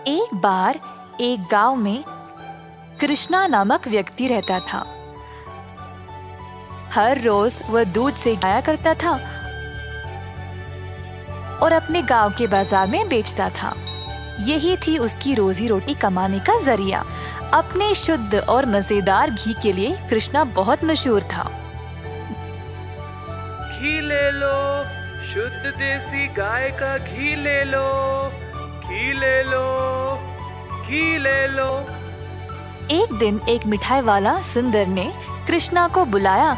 एक बार एक गांव में कृष्णा नामक व्यक्ति रहता था। हर रोज वह दूध से आया करता था और अपने गांव के बाजार में बेचता था। यही थी उसकी रोजी रोटी कमाने का जरिया। अपने शुद्ध और मजेदार घी के लिए कृष्णा बहुत मशहूर था। घी ले लो, शुद्ध देसी गाय का घी ले लो, घी ले लो, घी ले लो। एक दिन एक मिठाई वाला सुंदर ने कृष्णा को बुलाया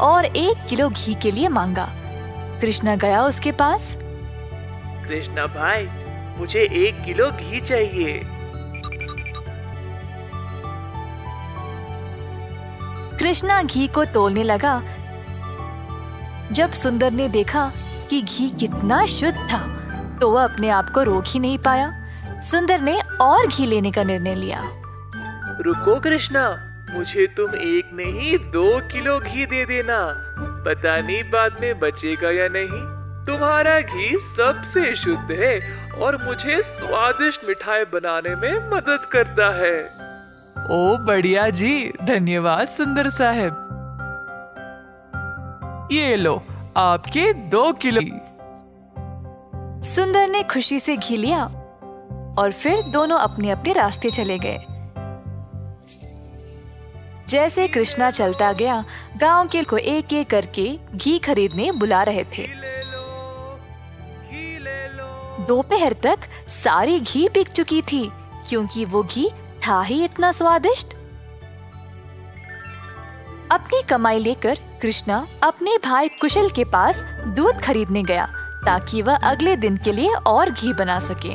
और 1 किलो घी के लिए मांगा। कृष्णा गया उसके पास। कृष्णा भाई, मुझे 1 किलो घी चाहिए। कृष्णा घी को तोलने लगा। जब सुंदर ने देखा कि घी कितना शुद्ध था तो वह अपने आप को रोक ही नहीं पाया। सुंदर ने और घी लेने का निर्णय लिया। रुको कृष्णा, मुझे तुम 1 नहीं 2 किलो घी दे देना। पता नहीं बाद में बचेगा या नहीं। तुम्हारा घी सबसे शुद्ध है और मुझे स्वादिष्ट मिठाई बनाने में मदद करता है। ओ बढ़िया जी, धन्यवाद सुंदर साहब। ये लो आपके 2 किलो। सुंदर ने खुशी से घी लिया और फिर दोनों अपने अपने रास्ते चले गए। जैसे कृष्णा चलता गया, गांव के को एक एक करके घी खरीदने बुला रहे थे। दोपहर तक सारी घी बिक चुकी थी क्योंकि वो घी था ही इतना स्वादिष्ट। अपनी कमाई लेकर कृष्णा अपने भाई कुशल के पास दूध खरीदने गया ताकि वह अगले दिन के लिए और घी बना सके।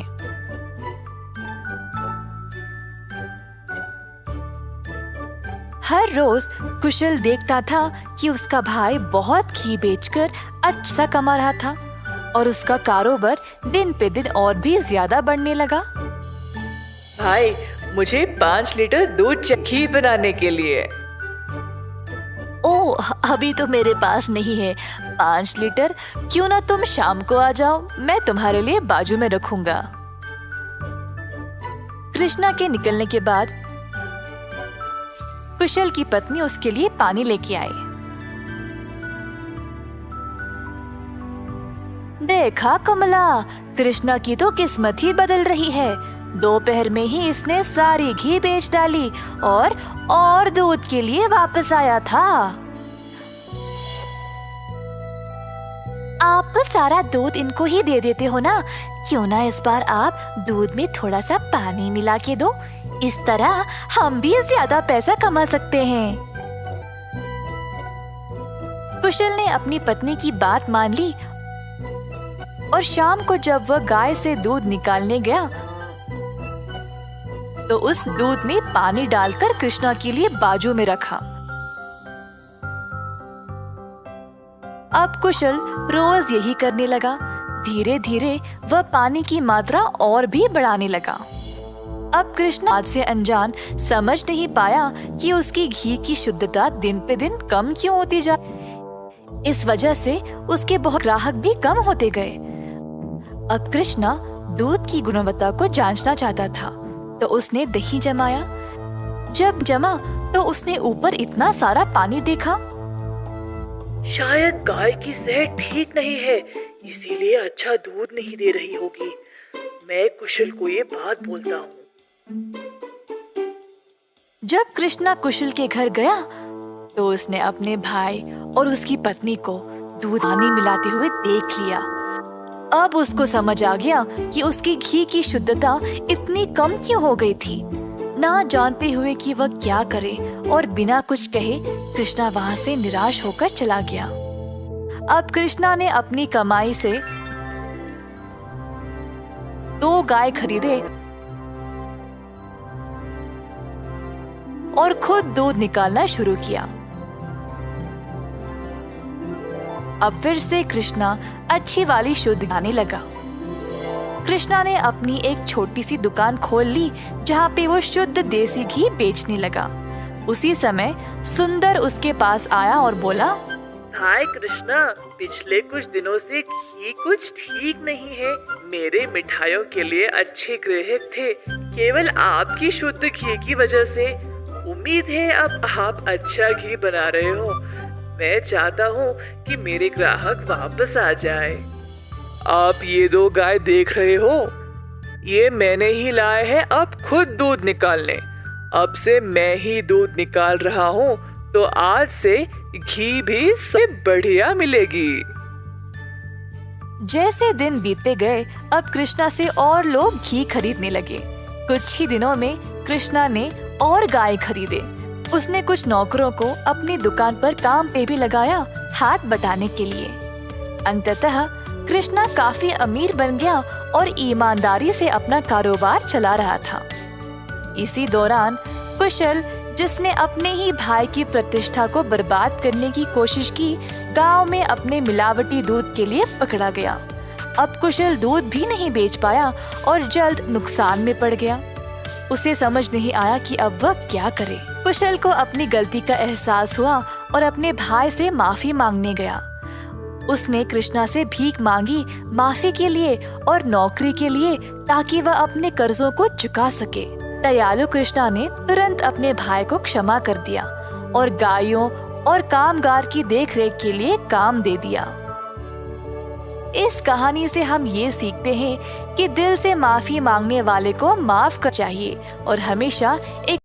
हर रोज कुशल देखता था कि उसका भाई बहुत घी बेचकर अच्छा कमा रहा था और उसका कारोबार दिन पे दिन और भी ज्यादा बढ़ने लगा। भाई, मुझे 5 लीटर दूध चाहिए घी बनाने के लिए। ओह, अभी तो मेरे पास नहीं है 5 लीटर। क्यों ना तुम शाम को आ जाओ, मैं तुम्हारे लिए बाजू में रखूंगा। कृष्णा के निकलने के बाद कुशल की पत्नी उसके लिए पानी लेके आई। देखा कमला, कृष्णा की तो किस्मत ही बदल रही है। दोपहर में ही इसने सारी घी बेच डाली और दूध के लिए वापस आया था। आप तो सारा दूध इनको ही दे देते हो ना, क्यों ना इस बार आप दूध में थोड़ा सा पानी मिला के दो। इस तरह हम भी ज्यादा पैसा कमा सकते हैं। कुशल ने अपनी पत्नी की बात मान ली और शाम को जब वह गाय से दूध निकालने गया तो उस दूध में पानी डालकर कृष्णा के लिए बाजू में रखा। अब कुशल रोज यही करने लगा। धीरे धीरे वह पानी की मात्रा और भी बढ़ाने लगा। अब कृष्णा आज से अनजान समझ नहीं पाया कि उसकी घी की शुद्धता दिन पे दिन कम क्यों होती जाए। इस वजह से उसके बहुत ग्राहक भी कम होते गए। अब कृष्णा दूध की गुणवत्ता को जांचना चाहता था तो उसने दही जमाया। जब जमा तो उसने ऊपर इतना सारा पानी देखा। शायद गाय की सेहत ठीक नहीं है, इसीलिए अच्छा दूध नहीं दे रही होगी। मैं कुशल को ये बात बोलता हूँ। जब कृष्णा कुशल के घर गया तो उसने अपने भाई और उसकी पत्नी को दूध पानी मिलाते हुए देख लिया। अब उसको समझ आ गया कि उसकी घी की शुद्धता इतनी कम क्यों हो गई थी। ना जानते हुए कि वह क्या करे और बिना कुछ कहे कृष्णा वहां से निराश होकर चला गया। अब कृष्णा ने अपनी कमाई से 2 गाय खरीदे और खुद दूध निकालना शुरू किया। अब फिर से कृष्णा अच्छी वाली शुद्ध आने लगा। कृष्णा ने अपनी एक छोटी सी दुकान खोल ली जहाँ पे वो शुद्ध देसी घी बेचने लगा। उसी समय सुंदर उसके पास आया और बोला, हाय कृष्णा, पिछले कुछ दिनों से घी कुछ ठीक नहीं है। मेरे मिठाइयों के लिए अच्छे ग्राहक थे, केवल आपकी शुद्ध घी की वजह से। उम्मीद है अब आप अच्छा घी बना रहे हो। मैं चाहता हूँ कि मेरे ग्राहक वापस आ जाए। आप ये 2 गाय देख रहे हो, ये मैंने ही लाए हैं अब खुद दूध निकालने। अब से मैं ही दूध निकाल रहा हूँ, तो आज से घी भी सबसे बढ़िया मिलेगी। जैसे दिन बीतते गए, अब कृष्णा से और लोग घी खरीदने लगे। कुछ ही दिनों में कृष्णा ने और गाय खरीदे। उसने कुछ नौकरों को अपनी दुकान पर काम पे भी लगाया, हाथ बटाने के लिए। अंततः कृष्णा काफी अमीर बन गया और ईमानदारी से अपना कारोबार चला रहा था। इसी दौरान कुशल, जिसने अपने ही भाई की प्रतिष्ठा को बर्बाद करने की कोशिश की, गांव में अपने मिलावटी दूध के लिए पकड़ा गया। अब कुशल दूध भी नहीं बेच पाया और जल्द नुकसान में पड़ गया। उसे समझ नहीं आया कि अब वह क्या करे। कुशल को अपनी गलती का एहसास हुआ और अपने भाई से माफी मांगने गया। उसने कृष्णा से भीख मांगी, माफी के लिए और नौकरी के लिए, ताकि वह अपने कर्जों को चुका सके। दयालु कृष्णा ने तुरंत अपने भाई को क्षमा कर दिया और गायों और कामगार की देखरेख के लिए काम दे दिया। इस कहानी से हम ये सीखते हैं कि दिल से माफी मांगने वाले को माफ कर चाहिए और हमेशा एक